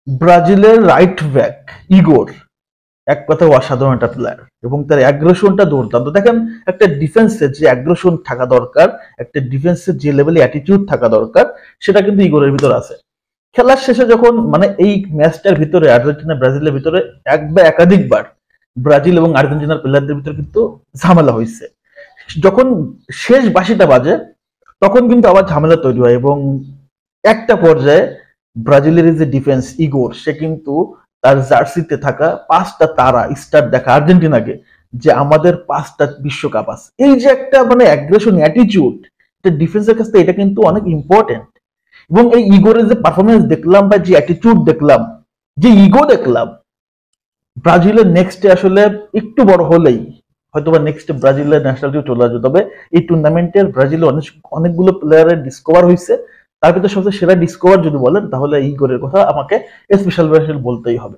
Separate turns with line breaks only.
ব্রাজিলের right back ইগোর এক কথা অসাধারণ একটা প্লেয়ার এবং তার অ্যাগ্রেশনটা দুর্দান্ত। দেখেন একটা ডিফেন্সের যে অ্যাগ্রেশন থাকা দরকার, একটা ডিফেন্সের যে লেভেলে অ্যাটিটিউড থাকা দরকার, সেটা কিন্তু ইগোরের ভিতর আছে। খেলার শেষে যখন মানে এই ম্যাচটার ভিতরে আর্জেন্টিনা ব্রাজিলের ভিতরে এক বা একাধিকবার ব্রাজিল এবং আর্জেন্টিনার প্লেয়ারদের ভিতরে কিন্তু ঝামেলা হয়েছে। যখন শেষ বাঁশিটা বাজে তখন কিন্তু আবার ঝামেলা তৈরি হয় এবং একটা পর্যায়ে ব্রাজিলের যে ডিফেন্স ইগোর সে কিন্তু তার জার্সিতে থাকা 5টা তারা স্টার দেখা আর্জেন্টিনাকে যে আমাদের 5টা বিশ্বকাপ আছে। এই যে একটা মানে অ্যাগ্রেশন অ্যাটিটিউড এটা ডিফেন্সের কাছে এটা কিন্তু অনেক ইম্পর্টেন্ট। এবং এই ইগোরের যে পারফরমেন্স দেখলাম বা যে অ্যাটিটিউড দেখলাম, যে ইগো দেখলাম, ব্রাজিলের নেক্সটে আসলে একটু বড় হলেই হয়তোবা নেক্সট ব্রাজিলের ন্যাশনাল টিম চলে আসবে। তবে এই টুর্নামেন্টের ব্রাজিলে অনেকগুলো প্লেয়ারের ডিসকভার হয়েছে, তার ভিতরে সবচেয়ে সেরা ডিসকভার যদি বলেন তাহলে ইগোরের কথা আমাকে স্পেশাল বলতেই হবে।